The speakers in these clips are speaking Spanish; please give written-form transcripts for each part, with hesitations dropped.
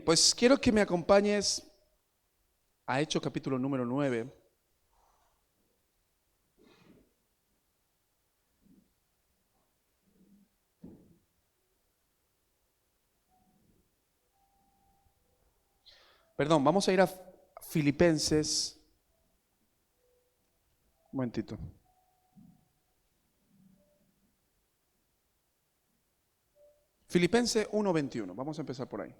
Bien, pues quiero que me acompañes a Hechos capítulo número 9. Perdón, vamos a ir a Filipenses. Un momentito. Filipenses 1:21. Vamos a empezar por ahí.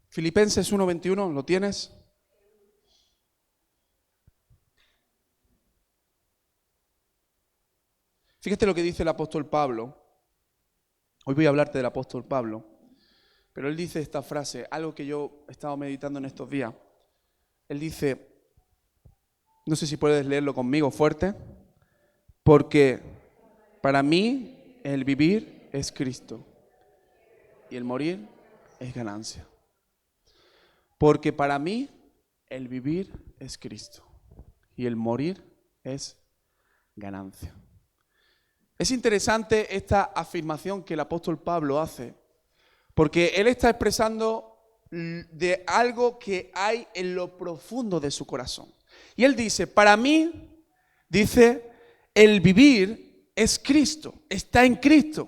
Filipenses 1:21, ¿lo tienes? Fíjate lo que dice el apóstol Pablo. Hoy voy a hablarte del apóstol Pablo, pero él dice esta frase, algo que yo he estado meditando en estos días. Él dice, no sé si puedes leerlo conmigo fuerte, porque para mí el vivir es Cristo y el morir es ganancia. Porque para mí el vivir es Cristo y el morir es ganancia. Es interesante esta afirmación que el apóstol Pablo hace, porque él está expresando de algo que hay en lo profundo de su corazón. Y él dice, para mí, dice, el vivir es Cristo, está en Cristo.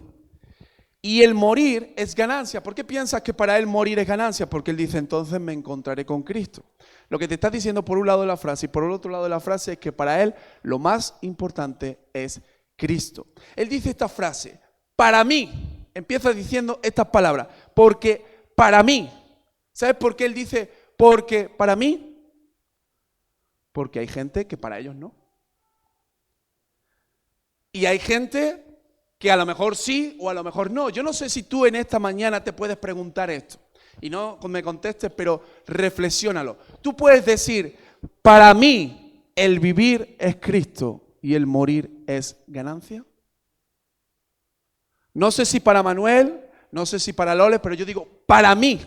Y el morir es ganancia. ¿Por qué piensas que para él morir es ganancia? Porque él dice, entonces me encontraré con Cristo. Lo que te está diciendo por un lado de la frase y por el otro lado de la frase es que para él lo más importante es Cristo. Él dice esta frase, para mí, empieza diciendo estas palabras, porque para mí. ¿Sabes por qué él dice, porque para mí? Porque hay gente que para ellos no. Y hay gente que a lo mejor sí o a lo mejor no. Yo no sé si tú en esta mañana te puedes preguntar esto. Y no me contestes, pero reflexiónalo. Tú puedes decir, para mí el vivir es Cristo y el morir es ganancia. No sé si para Manuel, no sé si para Loles, pero yo digo, para mí.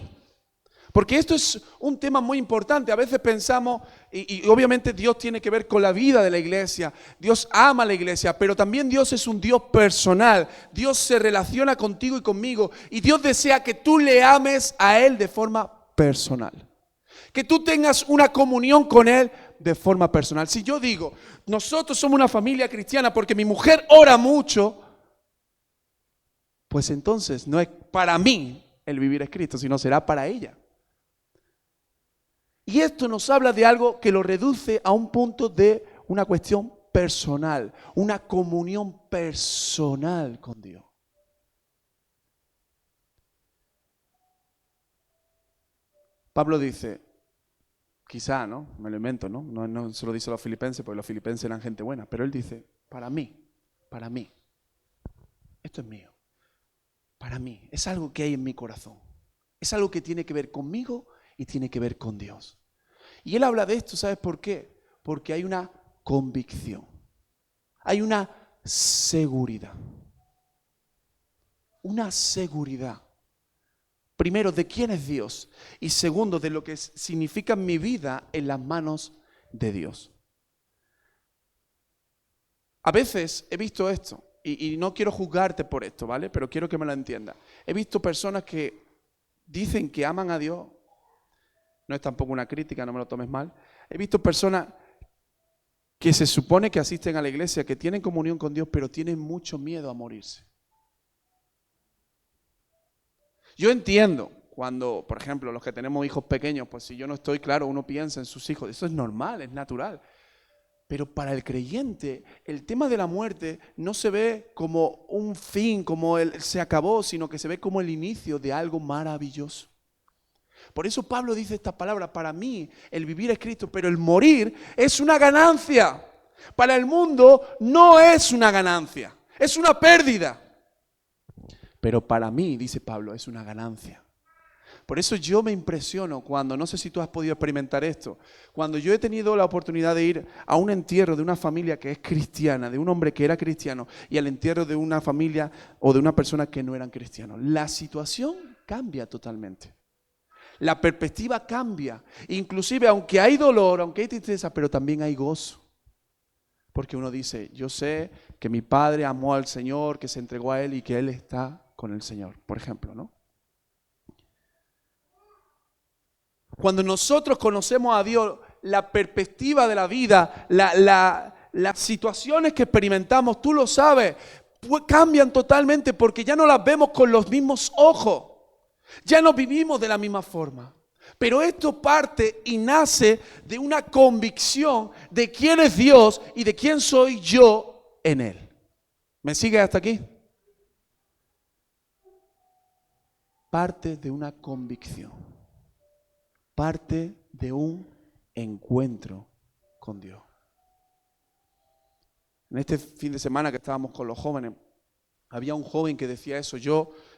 Porque esto es un tema muy importante. A veces pensamos, y obviamente Dios tiene que ver con la vida de la iglesia. Dios ama a la iglesia, pero también Dios es un Dios personal. Dios se relaciona contigo y conmigo. Y Dios desea que tú le ames a Él de forma personal. Que tú tengas una comunión con Él de forma personal. Si yo digo, nosotros somos una familia cristiana porque mi mujer ora mucho, pues entonces no es para mí el vivir es Cristo, sino será para ella. Y esto nos habla de algo que lo reduce a un punto de una cuestión personal, una comunión personal con Dios. Pablo dice, quizá, ¿no? Me lo invento, ¿no? No se lo dice a los filipenses, porque los filipenses eran gente buena, pero él dice, para mí, esto es mío, para mí, es algo que hay en mi corazón, es algo que tiene que ver conmigo y tiene que ver con Dios. Y él habla de esto, ¿sabes por qué? Porque hay una convicción, hay una seguridad. Una seguridad. Primero, de quién es Dios. Y segundo, de lo que significa mi vida en las manos de Dios. A veces he visto esto, y no quiero juzgarte por esto, ¿vale? Pero quiero que me lo entiendas. He visto personas que dicen que aman a Dios. No es tampoco una crítica, no me lo tomes mal. He visto personas que se supone que asisten a la iglesia, que tienen comunión con Dios, pero tienen mucho miedo a morirse. Yo entiendo cuando, por ejemplo, los que tenemos hijos pequeños, pues si yo no estoy claro, uno piensa en sus hijos. Eso es normal, es natural. Pero para el creyente, el tema de la muerte no se ve como un fin, como se acabó, sino que se ve como el inicio de algo maravilloso. Por eso Pablo dice esta palabra, para mí el vivir es Cristo, pero el morir es una ganancia. Para el mundo no es una ganancia, es una pérdida. Pero para mí, dice Pablo, es una ganancia. Por eso yo me impresiono cuando, no sé si tú has podido experimentar esto, cuando yo he tenido la oportunidad de ir a un entierro de una familia que es cristiana, de un hombre que era cristiano, y al entierro de una familia o de una persona que no eran cristianos. La situación cambia totalmente. La perspectiva cambia. Inclusive, aunque hay dolor, aunque hay tristeza, pero también hay gozo. Porque uno dice, yo sé que mi padre amó al Señor, que se entregó a Él y que Él está con el Señor, por ejemplo, ¿no? Cuando nosotros conocemos a Dios, la perspectiva de la vida, las situaciones que experimentamos, tú lo sabes, cambian totalmente porque ya no las vemos con los mismos ojos. Ya no vivimos de la misma forma. Pero esto parte y nace de una convicción de quién es Dios y de quién soy yo en Él. ¿Me sigue hasta aquí? Parte de una convicción. Parte de un encuentro con Dios. En este fin de semana que estábamos con los jóvenes, había un joven que decía eso.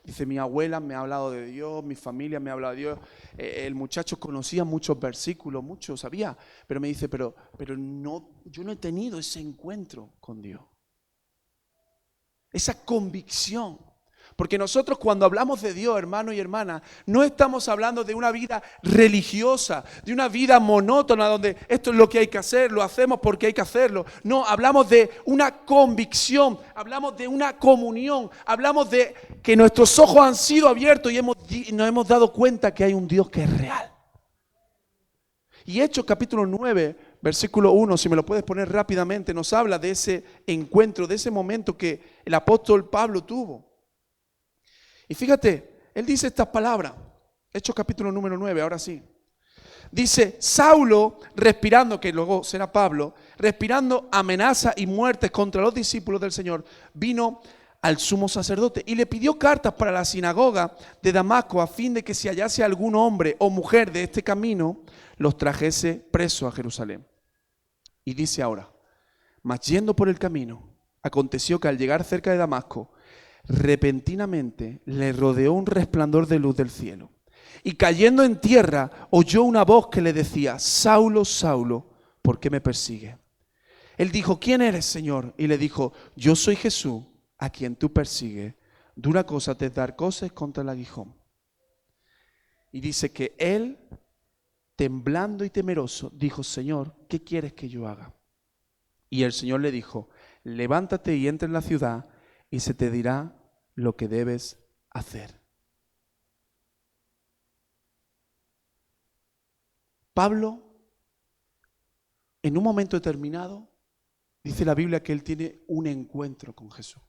Dice, mi abuela me ha hablado de Dios, mi familia me ha hablado de Dios. El muchacho conocía muchos versículos, muchos sabía, pero me dice, pero no, yo no he tenido ese encuentro con Dios. Esa convicción. Porque nosotros cuando hablamos de Dios, hermano y hermana, no estamos hablando de una vida religiosa, de una vida monótona donde esto es lo que hay que hacer, lo hacemos porque hay que hacerlo. No, hablamos de una convicción, hablamos de una comunión, hablamos de que nuestros ojos han sido abiertos y nos hemos dado cuenta que hay un Dios que es real. Y Hechos capítulo 9, versículo 1, si me lo puedes poner rápidamente, nos habla de ese encuentro, de ese momento que el apóstol Pablo tuvo. Y fíjate, él dice estas palabras, Hechos capítulo número 9, ahora sí. Dice, Saulo, respirando, que luego será Pablo, respirando amenaza y muertes contra los discípulos del Señor, vino al sumo sacerdote y le pidió cartas para la sinagoga de Damasco a fin de que si hallase algún hombre o mujer de este camino, los trajese preso a Jerusalén. Y dice ahora, mas yendo por el camino, aconteció que al llegar cerca de Damasco, repentinamente le rodeó un resplandor de luz del cielo. Y cayendo en tierra, oyó una voz que le decía, Saulo, Saulo, ¿por qué me persigue? Él dijo, ¿quién eres, Señor? Y le dijo, yo soy Jesús, a quien tú persigues. Dura cosa te es dar cosas contra el aguijón. Y dice que él, temblando y temeroso, dijo, Señor, ¿qué quieres que yo haga? Y el Señor le dijo, levántate y entra en la ciudad y se te dirá lo que debes hacer. Pablo, en un momento determinado, dice la Biblia que él tiene un encuentro con Jesús.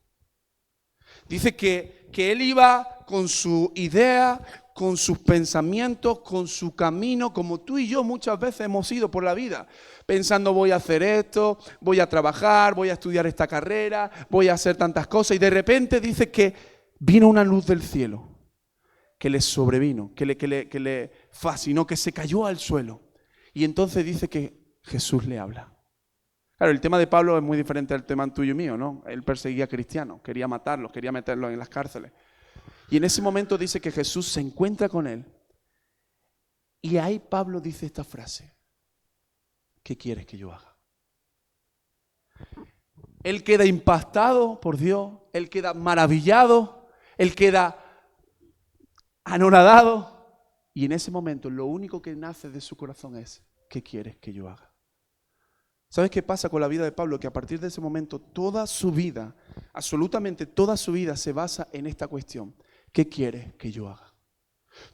Dice que él iba con su idea, con sus pensamientos, con su camino, como tú y yo muchas veces hemos ido por la vida, pensando voy a hacer esto, voy a trabajar, voy a estudiar esta carrera, voy a hacer tantas cosas, y de repente dice que vino una luz del cielo, que le sobrevino, que le fascinó, que se cayó al suelo, y entonces dice que Jesús le habla. Claro, el tema de Pablo es muy diferente al tema tuyo y mío, ¿no? Él perseguía a cristianos, quería matarlos, quería meterlos en las cárceles. Y en ese momento dice que Jesús se encuentra con él. Y ahí Pablo dice esta frase. ¿Qué quieres que yo haga? Él queda impactado por Dios, él queda maravillado, él queda anonadado. Y en ese momento lo único que nace de su corazón es, ¿qué quieres que yo haga? ¿Sabes qué pasa con la vida de Pablo? Que a partir de ese momento toda su vida, absolutamente toda su vida se basa en esta cuestión. ¿Qué quieres que yo haga?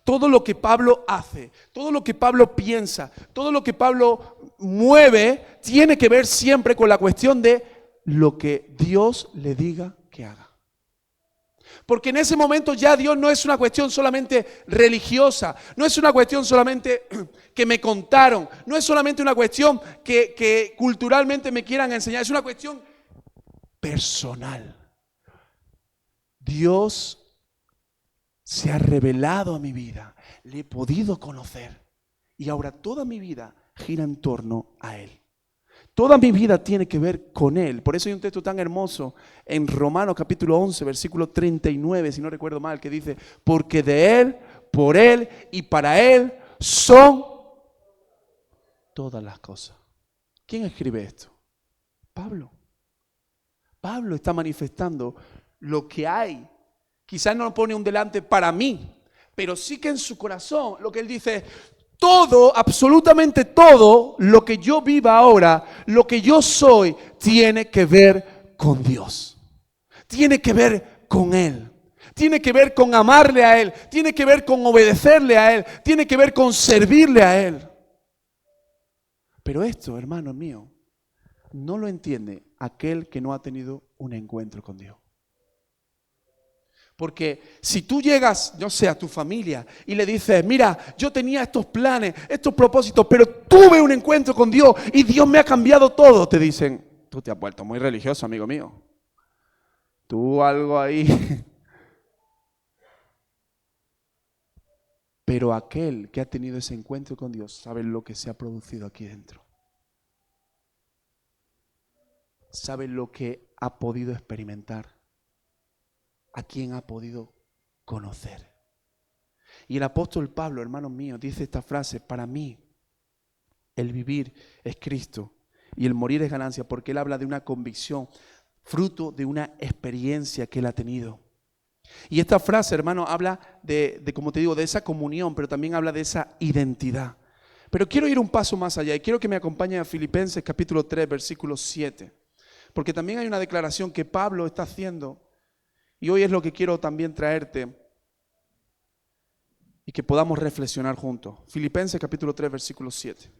Todo lo que Pablo hace, todo lo que Pablo piensa, todo lo que Pablo mueve, tiene que ver siempre con la cuestión de lo que Dios le diga que haga. Porque en ese momento ya Dios no es una cuestión solamente religiosa, no es una cuestión solamente que me contaron, no es solamente una cuestión que culturalmente me quieran enseñar, es una cuestión personal. Dios se ha revelado a mi vida, le he podido conocer y ahora toda mi vida gira en torno a Él. Toda mi vida tiene que ver con Él. Por eso hay un texto tan hermoso en Romanos capítulo 11, versículo 39, si no recuerdo mal, que dice, porque de Él, por Él y para Él son todas las cosas. ¿Quién escribe esto? Pablo. Pablo está manifestando lo que hay. Quizás no lo pone un delante para mí, pero sí que en su corazón lo que él dice, todo, absolutamente todo lo que yo viva ahora, lo que yo soy, tiene que ver con Dios. Tiene que ver con Él. Tiene que ver con amarle a Él. Tiene que ver con obedecerle a Él. Tiene que ver con servirle a Él. Pero esto, hermano mío, no lo entiende aquel que no ha tenido un encuentro con Dios. Porque si tú llegas, no sé, a tu familia y le dices, mira, yo tenía estos planes, estos propósitos, pero tuve un encuentro con Dios y Dios me ha cambiado todo, te dicen, tú te has vuelto muy religioso, amigo mío. Tú algo ahí. Pero aquel que ha tenido ese encuentro con Dios sabe lo que se ha producido aquí dentro. Sabe lo que ha podido experimentar. A quién ha podido conocer. Y el apóstol Pablo, hermanos míos, dice esta frase, para mí el vivir es Cristo y el morir es ganancia, porque él habla de una convicción, fruto de una experiencia que él ha tenido. Y esta frase, hermano, habla como te digo, de esa comunión, pero también habla de esa identidad. Pero quiero ir un paso más allá y quiero que me acompañe a Filipenses capítulo 3, versículo 7. Porque también hay una declaración que Pablo está haciendo y hoy es lo que quiero también traerte y que podamos reflexionar juntos. Filipenses capítulo 3, versículo 7.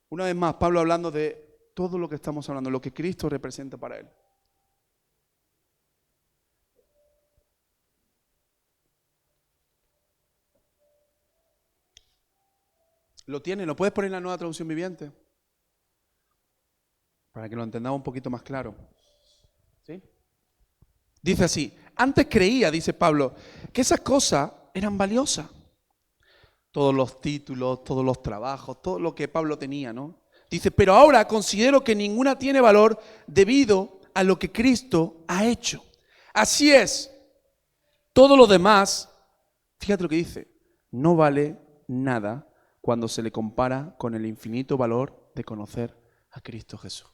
Una vez más, Pablo hablando de todo lo que estamos hablando, lo que Cristo representa para él. ¿Lo tiene? ¿Lo puedes poner en la Nueva Traducción Viviente? Para que lo entendamos un poquito más claro. ¿Sí? Dice así, antes creía, dice Pablo, que esas cosas eran valiosas. Todos los títulos, todos los trabajos, todo lo que Pablo tenía, ¿no? Dice, pero ahora considero que ninguna tiene valor debido a lo que Cristo ha hecho. Así es, todo lo demás, fíjate lo que dice, no vale nada cuando se le compara con el infinito valor de conocer a Cristo Jesús.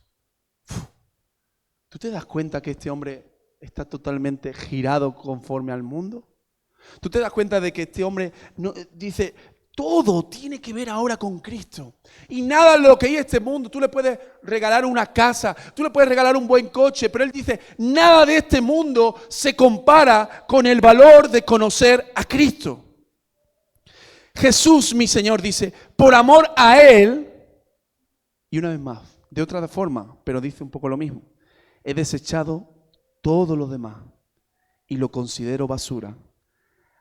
¿Tú te das cuenta que este hombre está totalmente girado conforme al mundo? ¿Tú te das cuenta de que este hombre dice, todo tiene que ver ahora con Cristo? Y nada de lo que hay en este mundo, tú le puedes regalar una casa, tú le puedes regalar un buen coche, pero él dice, nada de este mundo se compara con el valor de conocer a Cristo. Jesús, mi Señor, dice, por amor a Él, y una vez más, de otra forma, pero dice un poco lo mismo, he desechado todo lo demás y lo considero basura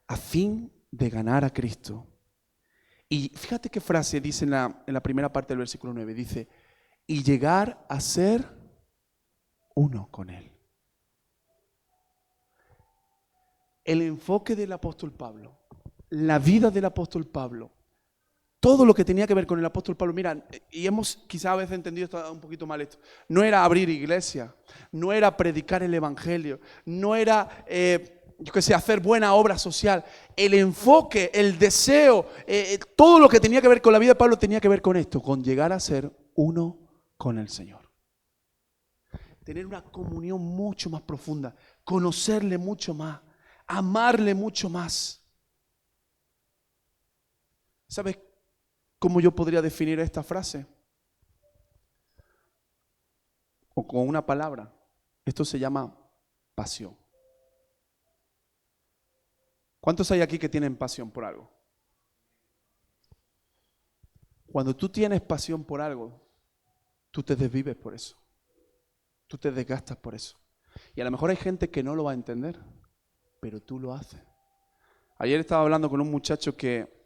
a fin de ganar a Cristo. Y fíjate qué frase dice en la primera parte del versículo 9, dice, y llegar a ser uno con Él. El enfoque del apóstol Pablo, la vida del apóstol Pablo, todo lo que tenía que ver con el apóstol Pablo, mira, y hemos quizá a veces entendido esto, un poquito mal esto, no era abrir iglesia, no era predicar el evangelio, no era, hacer buena obra social. El enfoque, el deseo, todo lo que tenía que ver con la vida de Pablo tenía que ver con esto, con llegar a ser uno con el Señor. Tener una comunión mucho más profunda, conocerle mucho más, amarle mucho más. ¿Sabes cómo yo podría definir esta frase? O con una palabra. Esto se llama pasión. ¿Cuántos hay aquí que tienen pasión por algo? Cuando tú tienes pasión por algo, tú te desvives por eso. Tú te desgastas por eso. Y a lo mejor hay gente que no lo va a entender, pero tú lo haces. Ayer estaba hablando con un muchacho que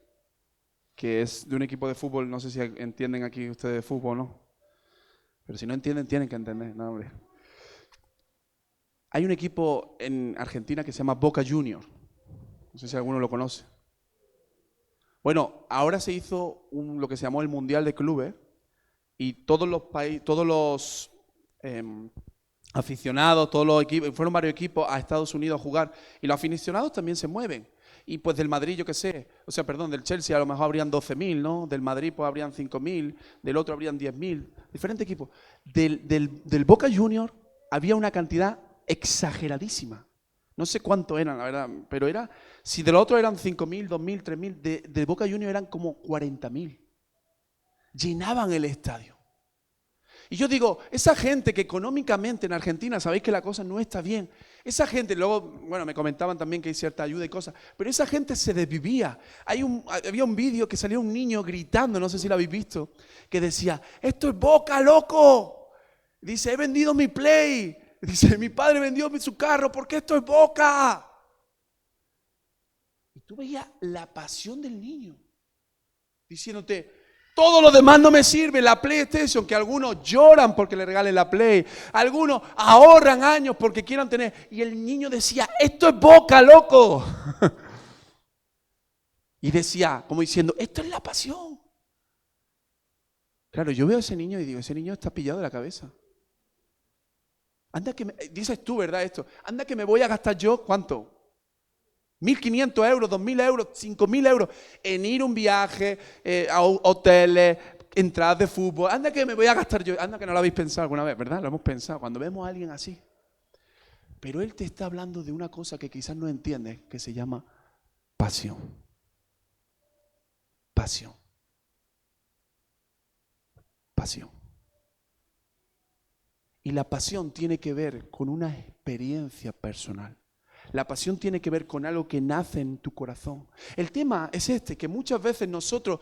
es de un equipo de fútbol, no sé si entienden aquí ustedes de fútbol, ¿no? Pero si no entienden, tienen que entender. No, hombre. Hay un equipo en Argentina que se llama Boca Juniors. No sé si alguno lo conoce. Bueno, ahora se hizo lo que se llamó el Mundial de Clubes y todos los aficionados, todos los equipos, fueron varios equipos a Estados Unidos a jugar. Y los aficionados también se mueven. Y pues del Madrid, yo qué sé, del Chelsea a lo mejor habrían 12.000, ¿no? Del Madrid pues habrían 5.000, del otro habrían 10.000, diferentes equipos. Del Boca Juniors había una cantidad exageradísima. No sé cuánto eran, la verdad, pero si del otro eran 5.000, 2.000, 3.000, de Boca Juniors eran como 40.000. Llenaban el estadio. Y yo digo, esa gente que económicamente en Argentina, sabéis que la cosa no está bien. Esa gente, luego, bueno, me comentaban también que hay cierta ayuda y cosas, pero esa gente se desvivía. Había un vídeo que salía un niño gritando, no sé si lo habéis visto, que decía, esto es Boca, loco. Dice, he vendido mi Play. Dice, mi padre vendió su carro porque esto es Boca. Y tú veías la pasión del niño, diciéndote, todo lo demás no me sirve, la PlayStation, que algunos lloran porque le regalen la Play, algunos ahorran años porque quieran tener, y el niño decía, esto es Boca, loco. Y decía, como diciendo, esto es la pasión. Claro, yo veo a ese niño y digo, ese niño está pillado de la cabeza. Dices tú, ¿verdad esto? Anda que me voy a gastar yo, ¿cuánto? 1.500 euros, 2.000 euros, 5.000 euros en ir a un viaje, a hoteles, entradas de fútbol. Anda que me voy a gastar yo. Anda que no lo habéis pensado alguna vez, ¿verdad? Lo hemos pensado cuando vemos a alguien así. Pero él te está hablando de una cosa que quizás no entiendes, que se llama pasión. Pasión. Pasión. Y la pasión tiene que ver con una experiencia personal. La pasión tiene que ver con algo que nace en tu corazón. El tema es que muchas veces nosotros,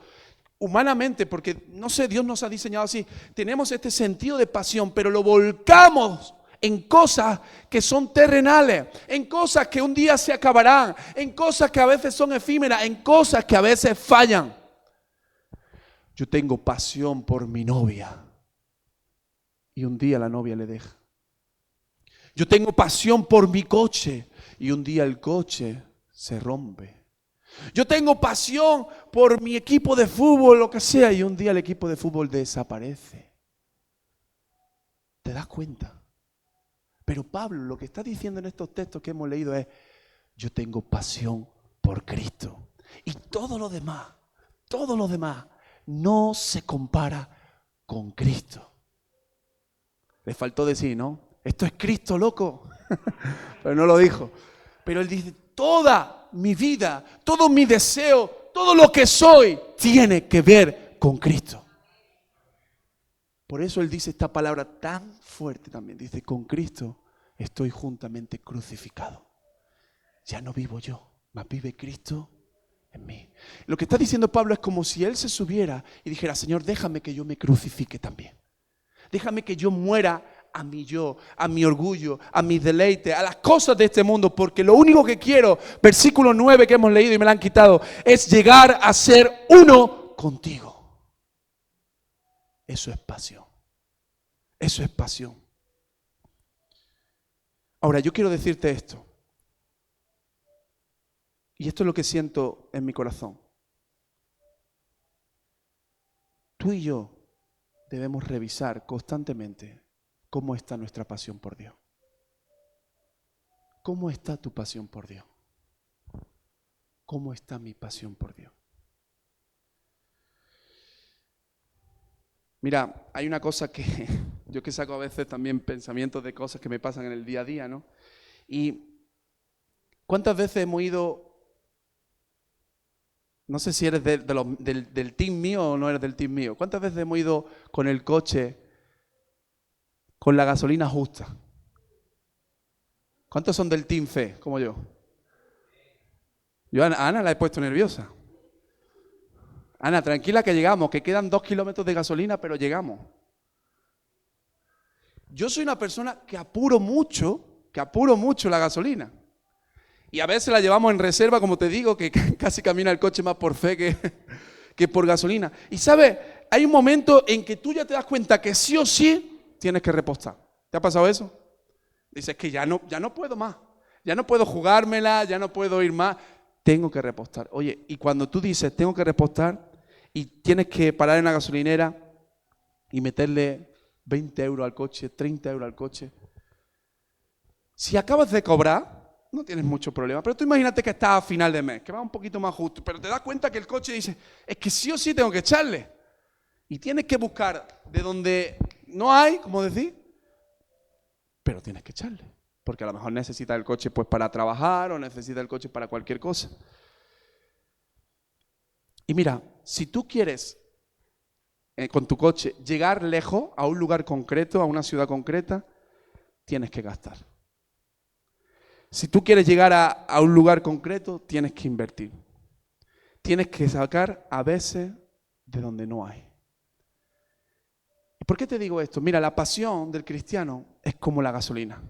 humanamente, porque no sé, Dios nos ha diseñado así, tenemos este sentido de pasión, pero lo volcamos en cosas que son terrenales, en cosas que un día se acabarán, en cosas que a veces son efímeras, en cosas que a veces fallan. Yo tengo pasión por mi novia y un día la novia le deja. Yo tengo pasión por mi coche y un día el coche se rompe. Yo tengo pasión por mi equipo de fútbol, lo que sea, y un día el equipo de fútbol desaparece. ¿Te das cuenta? Pero Pablo lo que está diciendo en estos textos que hemos leído es, yo tengo pasión por Cristo. Y todo lo demás no se compara con Cristo. Le faltó decir, ¿no? Esto es Cristo, loco. Pero no lo dijo. Pero él dice, toda mi vida, todo mi deseo, todo lo que soy, tiene que ver con Cristo. Por eso él dice esta palabra tan fuerte también. Dice, con Cristo estoy juntamente crucificado. Ya no vivo yo, mas vive Cristo en mí. Lo que está diciendo Pablo es como si él se subiera y dijera, Señor, déjame que yo me crucifique también. Déjame que yo muera a mi yo, a mi orgullo, a mi deleite, a las cosas de este mundo, porque lo único que quiero, versículo 9 que hemos leído y me lo han quitado, es llegar a ser uno contigo. Eso es pasión. Eso es pasión. Ahora, yo quiero decirte esto. Y esto es lo que siento en mi corazón. Tú y yo debemos revisar constantemente cómo está nuestra pasión por Dios. ¿Cómo está tu pasión por Dios? ¿Cómo está mi pasión por Dios? Mira, hay una cosa que yo que saco a veces también pensamientos de cosas que me pasan en el día a día, ¿no? Y ¿cuántas veces hemos ido, no sé si eres del team mío o no eres del team mío, ¿cuántas veces hemos ido con el coche con la gasolina justa? ¿Cuántos son del team fe, como yo? Yo a Ana la he puesto nerviosa. Ana, tranquila que llegamos, que quedan 2 kilómetros de gasolina, pero llegamos. Yo soy una persona que apuro mucho la gasolina. Y a veces la llevamos en reserva, como te digo, que casi camina el coche más por fe que por gasolina. Y sabes, hay un momento en que tú ya te das cuenta que sí o sí tienes que repostar. ¿Te ha pasado eso? Dices que ya no puedo más. Ya no puedo jugármela, ya no puedo ir más. Tengo que repostar. Oye, y cuando tú dices tengo que repostar y tienes que parar en la gasolinera y meterle 20 euros al coche, 30 euros al coche, Si acabas de cobrar, no tienes mucho problema. Pero tú imagínate que estás a final de mes, que va un poquito más justo, pero te das cuenta que el coche dice, es que sí o sí tengo que echarle. Y tienes que buscar de donde no hay, como decir, pero tienes que echarle. Porque a lo mejor necesitas el coche pues para trabajar o necesitas el coche para cualquier cosa. Y mira, si tú quieres con tu coche llegar lejos, a un lugar concreto, a una ciudad concreta, tienes que gastar. Si tú quieres llegar a un lugar concreto, tienes que invertir. Tienes que sacar a veces de donde no hay. ¿Y por qué te digo esto? Mira, la pasión del cristiano es como la gasolina.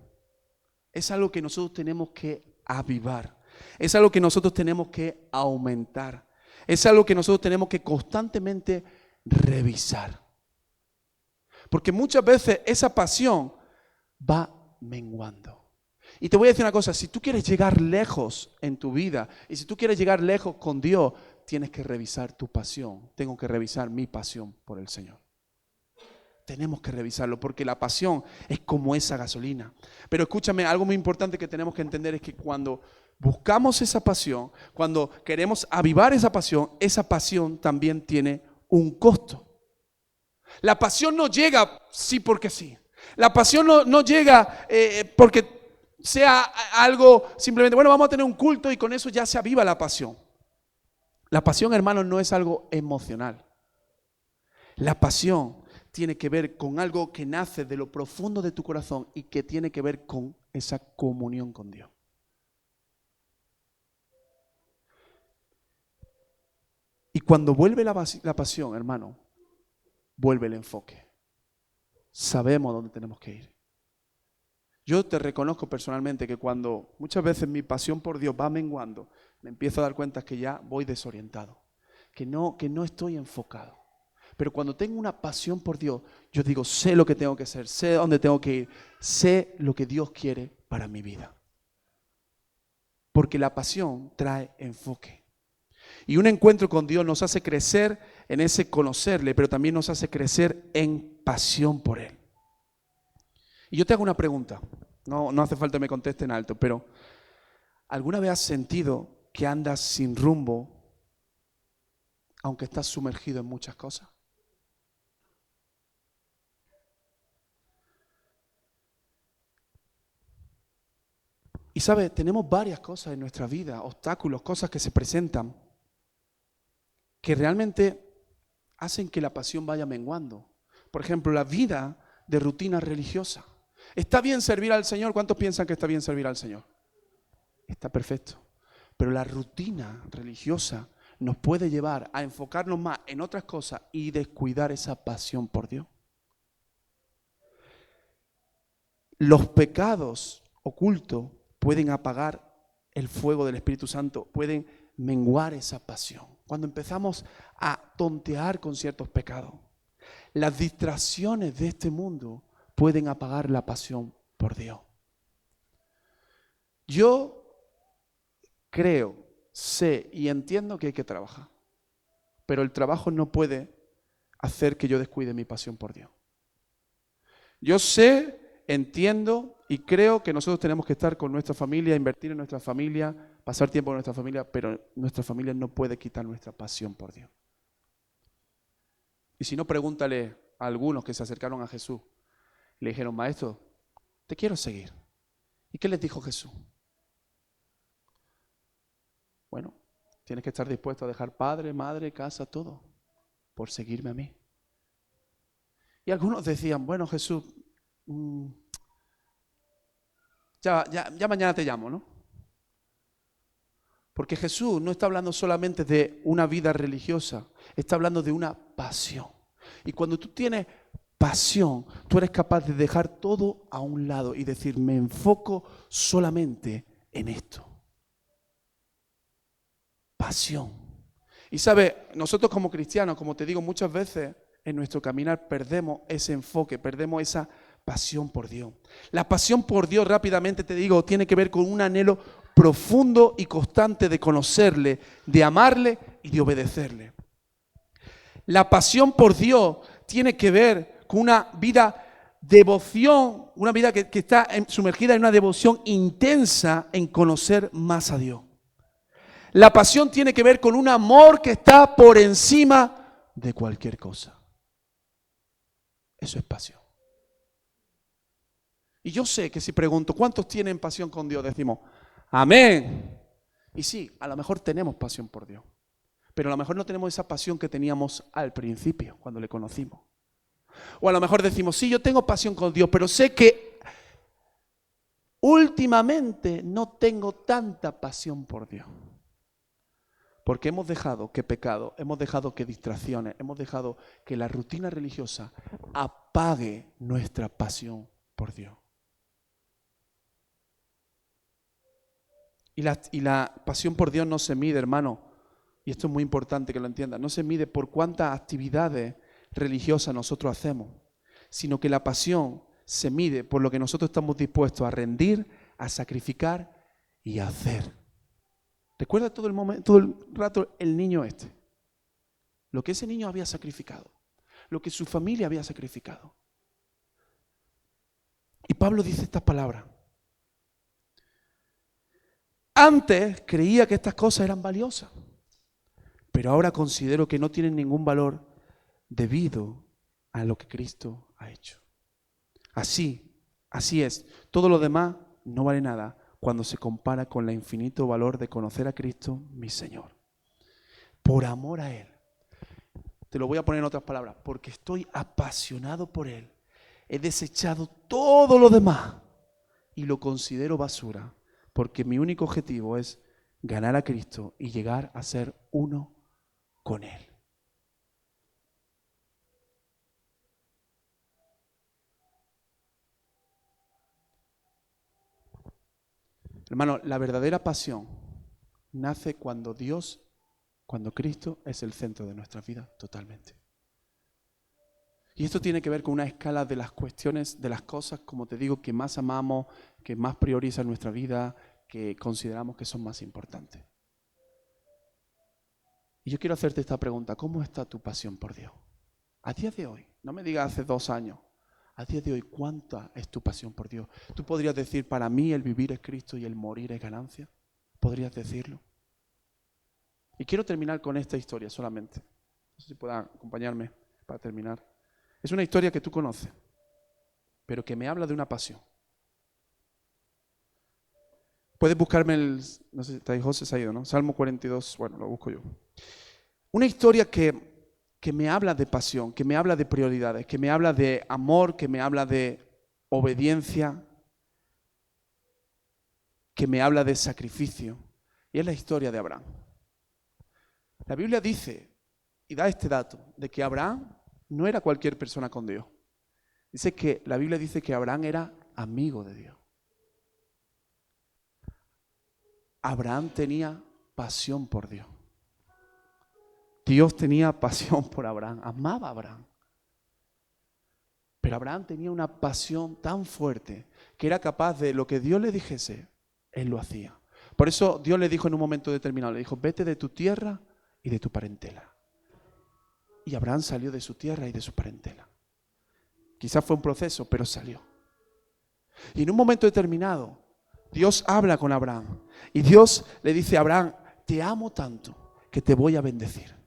Es algo que nosotros tenemos que avivar. Es algo que nosotros tenemos que aumentar. Es algo que nosotros tenemos que constantemente revisar. Porque muchas veces esa pasión va menguando. Y te voy a decir una cosa, si tú quieres llegar lejos en tu vida y si tú quieres llegar lejos con Dios, tienes que revisar tu pasión. Tengo que revisar mi pasión por el Señor. Tenemos que revisarlo porque la pasión es como esa gasolina. Pero escúchame, algo muy importante que tenemos que entender es que cuando buscamos esa pasión, cuando queremos avivar esa pasión también tiene un costo. La pasión no llega sí porque sí. La pasión no llega porque sea algo simplemente, bueno, vamos a tener un culto y con eso ya se aviva la pasión. La pasión, hermanos, no es algo emocional. La pasión tiene que ver con algo que nace de lo profundo de tu corazón y que tiene que ver con esa comunión con Dios. Y cuando vuelve la pasión, hermano, vuelve el enfoque. Sabemos dónde tenemos que ir. Yo te reconozco personalmente que cuando muchas veces mi pasión por Dios va menguando, me empiezo a dar cuenta que ya voy desorientado, que no estoy enfocado. Pero cuando tengo una pasión por Dios, yo digo, sé lo que tengo que hacer, sé dónde tengo que ir, sé lo que Dios quiere para mi vida. Porque la pasión trae enfoque. Y un encuentro con Dios nos hace crecer en ese conocerle, pero también nos hace crecer en pasión por Él. Y yo te hago una pregunta, no hace falta que me conteste en alto, pero ¿alguna vez has sentido que andas sin rumbo, aunque estás sumergido en muchas cosas? Y sabes, tenemos varias cosas en nuestra vida, obstáculos, cosas que se presentan, que realmente hacen que la pasión vaya menguando. Por ejemplo, la vida de rutina religiosa. ¿Está bien servir al Señor? ¿Cuántos piensan que está bien servir al Señor? Está perfecto. Pero la rutina religiosa nos puede llevar a enfocarnos más en otras cosas y descuidar esa pasión por Dios. Los pecados ocultos pueden apagar el fuego del Espíritu Santo, pueden menguar esa pasión. Cuando empezamos a tontear con ciertos pecados, las distracciones de este mundo pueden apagar la pasión por Dios. Yo creo, sé y entiendo que hay que trabajar, pero el trabajo no puede hacer que yo descuide mi pasión por Dios. Yo sé, entiendo y creo que nosotros tenemos que estar con nuestra familia, invertir en nuestra familia, pasar tiempo con nuestra familia, pero nuestra familia no puede quitar nuestra pasión por Dios. Y si no, pregúntale a algunos que se acercaron a Jesús. Le dijeron, maestro, te quiero seguir. ¿Y qué les dijo Jesús? Bueno, tienes que estar dispuesto a dejar padre, madre, casa, todo, por seguirme a mí. Y algunos decían, bueno, Jesús, ya mañana te llamo, ¿no? Porque Jesús no está hablando solamente de una vida religiosa, está hablando de una pasión. Y cuando tú tienes pasión, tú eres capaz de dejar todo a un lado y decir, me enfoco solamente en esto. Pasión. Y sabe, nosotros como cristianos, como te digo, muchas veces en nuestro caminar perdemos ese enfoque, perdemos esa pasión por Dios. La pasión por Dios, rápidamente te digo, tiene que ver con un anhelo profundo y constante de conocerle, de amarle y de obedecerle. La pasión por Dios tiene que ver con una vida devoción, una vida que está sumergida en una devoción intensa en conocer más a Dios. La pasión tiene que ver con un amor que está por encima de cualquier cosa. Eso es pasión. Y yo sé que si pregunto, ¿cuántos tienen pasión con Dios? Decimos, amén. Y sí, a lo mejor tenemos pasión por Dios. Pero a lo mejor no tenemos esa pasión que teníamos al principio, cuando le conocimos. O a lo mejor decimos, sí, yo tengo pasión con Dios, pero sé que últimamente no tengo tanta pasión por Dios. Porque hemos dejado que pecado, hemos dejado que distracciones, hemos dejado que la rutina religiosa apague nuestra pasión por Dios. Y la pasión por Dios no se mide, hermano, y esto es muy importante que lo entiendan, no se mide por cuántas actividades religiosas nosotros hacemos, sino que la pasión se mide por lo que nosotros estamos dispuestos a rendir, a sacrificar y a hacer. Recuerda todo el rato el niño este, lo que ese niño había sacrificado, lo que su familia había sacrificado. Y Pablo dice estas palabras. Antes creía que estas cosas eran valiosas, pero ahora considero que no tienen ningún valor debido a lo que Cristo ha hecho. Así es. Todo lo demás no vale nada cuando se compara con el infinito valor de conocer a Cristo, mi Señor. Por amor a Él. Te lo voy a poner en otras palabras. Porque estoy apasionado por Él. He desechado todo lo demás y lo considero basura. Porque mi único objetivo es ganar a Cristo y llegar a ser uno con Él. Hermano, la verdadera pasión nace cuando Cristo es el centro de nuestra vida totalmente. Y esto tiene que ver con una escala de las cuestiones, de las cosas, como te digo, que más amamos, que más priorizan nuestra vida, que consideramos que son más importantes. Y yo quiero hacerte esta pregunta, ¿cómo está tu pasión por Dios? A día de hoy, no me digas hace 2 años, a día de hoy, ¿cuánta es tu pasión por Dios? ¿Tú podrías decir, para mí el vivir es Cristo y el morir es ganancia? ¿Podrías decirlo? Y quiero terminar con esta historia solamente. No sé si pueda acompañarme para terminar. Es una historia que tú conoces, pero que me habla de una pasión. Puedes buscarme no sé, está ahí José se ha ido, ¿no? Salmo 42, bueno, lo busco yo. Una historia que me habla de pasión, que me habla de prioridades, que me habla de amor, que me habla de obediencia, que me habla de sacrificio. Y es la historia de Abraham. La Biblia dice, y da este dato, de que Abraham no era cualquier persona con Dios. La Biblia dice que Abraham era amigo de Dios. Abraham tenía pasión por Dios. Dios tenía pasión por Abraham, amaba a Abraham. Pero Abraham tenía una pasión tan fuerte que era capaz de lo que Dios le dijese, él lo hacía. Por eso Dios le dijo en un momento determinado, le dijo, vete de tu tierra y de tu parentela. Y Abraham salió de su tierra y de su parentela. Quizás fue un proceso, pero salió. Y en un momento determinado, Dios habla con Abraham. Y Dios le dice a Abraham, te amo tanto que te voy a bendecir.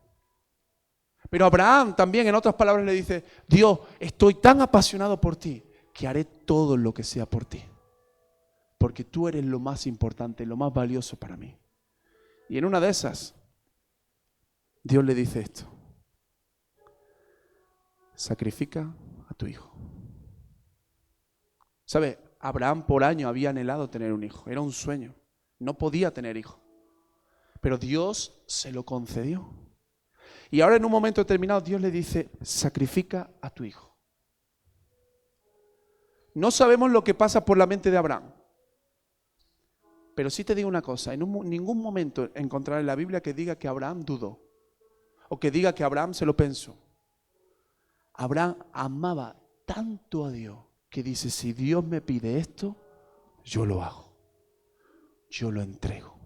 Pero Abraham también, en otras palabras, le dice, Dios, estoy tan apasionado por ti que haré todo lo que sea por ti. Porque tú eres lo más importante, lo más valioso para mí. Y en una de esas, Dios le dice esto. Sacrifica a tu hijo. ¿Sabe? Abraham por años había anhelado tener un hijo. Era un sueño. No podía tener hijo. Pero Dios se lo concedió. Y ahora en un momento determinado Dios le dice, sacrifica a tu hijo. No sabemos lo que pasa por la mente de Abraham. Pero sí te digo una cosa, en ningún momento encontrarás en la Biblia que diga que Abraham dudó. O que diga que Abraham se lo pensó. Abraham amaba tanto a Dios que dice, si Dios me pide esto, yo lo hago. Yo lo entrego.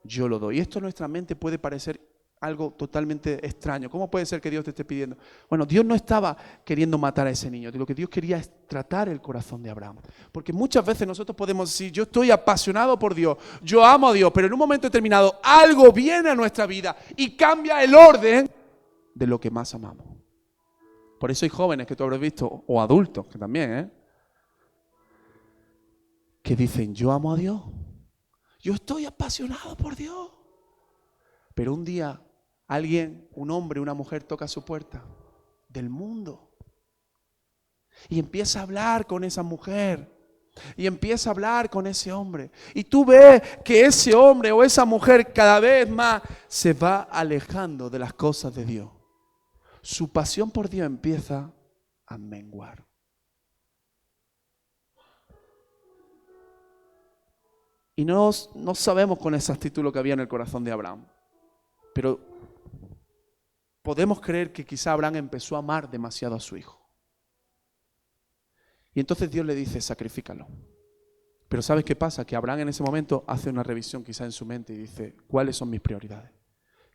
Yo lo doy. Esto en nuestra mente puede parecer algo totalmente extraño. ¿Cómo puede ser que Dios te esté pidiendo? Bueno, Dios no estaba queriendo matar a ese niño. Lo que Dios quería es tratar el corazón de Abraham. Porque muchas veces nosotros podemos decir, yo estoy apasionado por Dios, yo amo a Dios, pero en un momento determinado algo viene a nuestra vida y cambia el orden de lo que más amamos. Por eso hay jóvenes que tú habrás visto, o adultos que también, que dicen, yo amo a Dios, yo estoy apasionado por Dios. Pero un día alguien, un hombre, una mujer toca su puerta del mundo y empieza a hablar con esa mujer y empieza a hablar con ese hombre. Y tú ves que ese hombre o esa mujer cada vez más se va alejando de las cosas de Dios. Su pasión por Dios empieza a menguar. Y no sabemos con exactitud lo que había en el corazón de Abraham. Pero podemos creer que quizá Abraham empezó a amar demasiado a su hijo. Y entonces Dios le dice, sacrifícalo. Pero ¿sabes qué pasa? Que Abraham en ese momento hace una revisión quizá en su mente y dice, ¿cuáles son mis prioridades?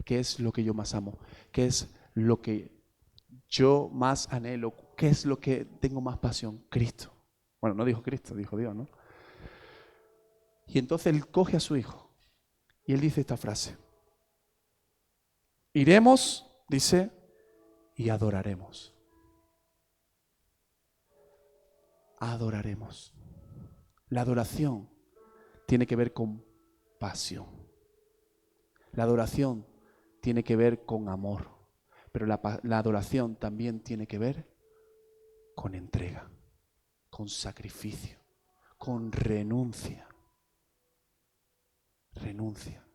¿Qué es lo que yo más amo? ¿Qué es lo que yo más anhelo? ¿Qué es lo que tengo más pasión? Cristo. Bueno, no dijo Cristo, dijo Dios, ¿no? Y entonces él coge a su hijo y él dice esta frase. Iremos, dice, y adoraremos. Adoraremos. La adoración tiene que ver con pasión. La adoración tiene que ver con amor. Pero la adoración también tiene que ver con entrega, con sacrificio, con renuncia. Renuncia.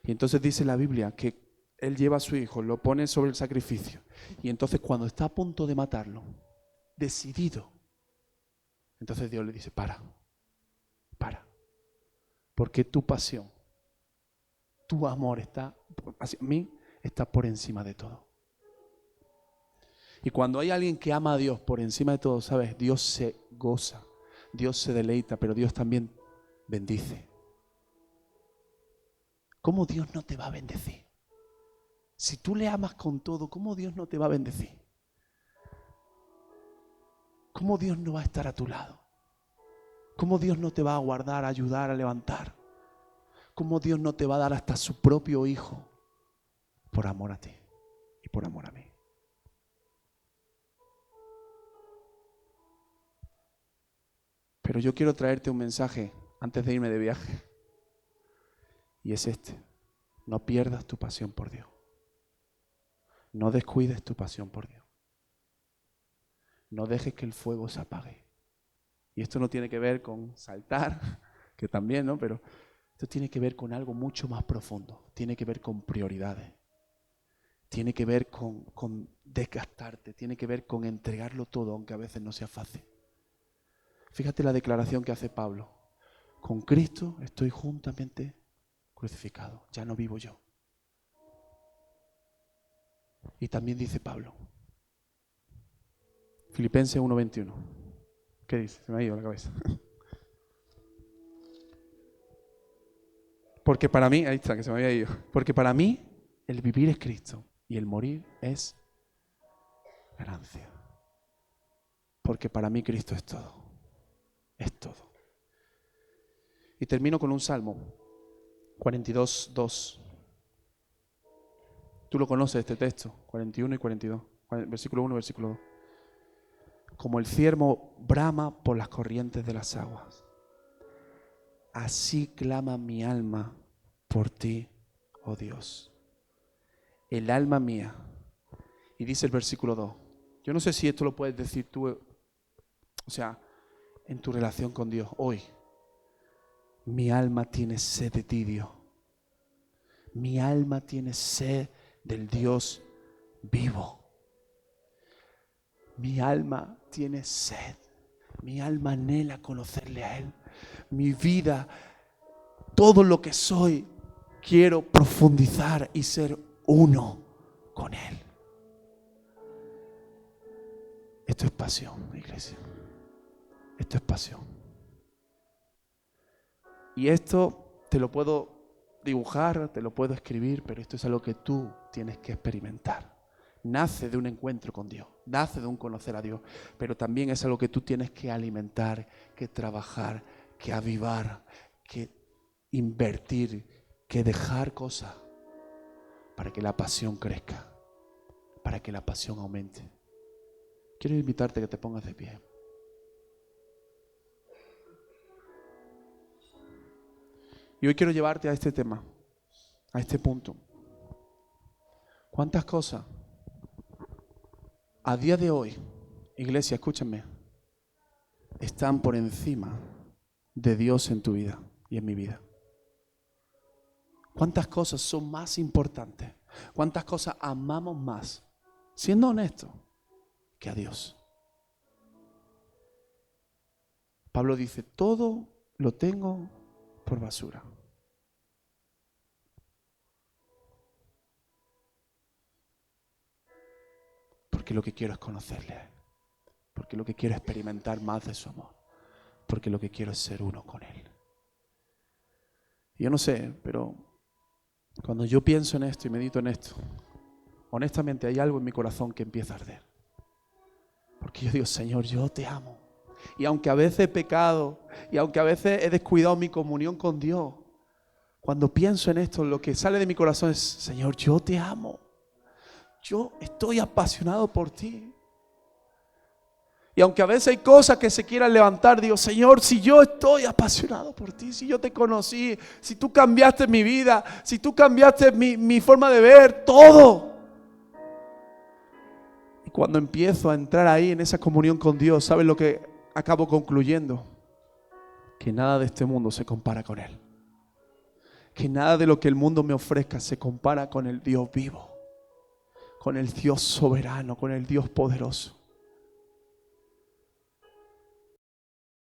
Y entonces dice la Biblia que él lleva a su hijo, lo pone sobre el sacrificio. Y entonces cuando está a punto de matarlo, decidido, entonces Dios le dice, para. Porque tu pasión, tu amor está hacia mí, está por encima de todo. Y cuando hay alguien que ama a Dios por encima de todo, ¿sabes? Dios se goza, Dios se deleita, pero Dios también bendice. ¿Cómo Dios no te va a bendecir? Si tú le amas con todo, ¿cómo Dios no te va a bendecir? ¿Cómo Dios no va a estar a tu lado? ¿Cómo Dios no te va a guardar, a ayudar, a levantar? ¿Cómo Dios no te va a dar hasta su propio hijo por amor a ti y por amor a mí? Pero yo quiero traerte un mensaje antes de irme de viaje. Y es este. No pierdas tu pasión por Dios. No descuides tu pasión por Dios. No dejes que el fuego se apague. Y esto no tiene que ver con saltar, que también, ¿no? Pero esto tiene que ver con algo mucho más profundo. Tiene que ver con prioridades. Tiene que ver con desgastarte. Tiene que ver con entregarlo todo, aunque a veces no sea fácil. Fíjate la declaración que hace Pablo. Con Cristo estoy juntamente crucificado. Ya no vivo yo. Y también dice Pablo. Filipenses 1:21. ¿Qué dice? Se me ha ido la cabeza. Porque para mí, ahí está, que se me había ido. Porque para mí el vivir es Cristo y el morir es ganancia. Porque para mí Cristo es todo. Es todo. Y termino con un salmo, 42:2. Tú lo conoces este texto, 41 y 42. Versículo 1, versículo 2. Como el ciervo brama por las corrientes de las aguas, así clama mi alma por ti, oh Dios. El alma mía. Y dice el versículo 2. Yo no sé si esto lo puedes decir tú, o sea, en tu relación con Dios hoy. Mi alma tiene sed de ti, Dios. Mi alma tiene sed del Dios vivo. Mi alma tiene sed. Mi alma anhela conocerle a Él. Mi vida, todo lo que soy, quiero profundizar y ser uno con Él. Esto es pasión, iglesia. Esto es pasión. Y esto te lo puedo dibujar, te lo puedo escribir, pero esto es algo que tú tienes que experimentar. Nace de un encuentro con Dios, nace de un conocer a Dios, pero también es algo que tú tienes que alimentar, que trabajar, que avivar, que invertir, que dejar cosas para que la pasión crezca, para que la pasión aumente. Quiero invitarte a que te pongas de pie. Y hoy quiero llevarte a este tema, a este punto. ¿Cuántas cosas a día de hoy, iglesia, escúchame, están por encima de Dios en tu vida y en mi vida? ¿Cuántas cosas son más importantes? ¿Cuántas cosas amamos más, siendo honestos, que a Dios? Pablo dice, todo lo tengo por basura. Porque lo que quiero es conocerle a Él. Porque lo que quiero es experimentar más de su amor. Porque lo que quiero es ser uno con Él. Y yo no sé, pero cuando yo pienso en esto y medito en esto, honestamente hay algo en mi corazón que empieza a arder. Porque yo digo, Señor, yo te amo. Y aunque a veces he pecado, y aunque a veces he descuidado mi comunión con Dios, cuando pienso en esto, lo que sale de mi corazón es, Señor, yo te amo. Yo estoy apasionado por ti. Y aunque a veces hay cosas que se quieran levantar, digo, Señor, si yo estoy apasionado por ti, si yo te conocí, si tú cambiaste mi vida, si tú cambiaste mi forma de ver, todo. Y cuando empiezo a entrar ahí en esa comunión con Dios, ¿sabes lo que acabo concluyendo? Que nada de este mundo se compara con Él. Que nada de lo que el mundo me ofrezca se compara con el Dios vivo, con el Dios soberano, con el Dios poderoso.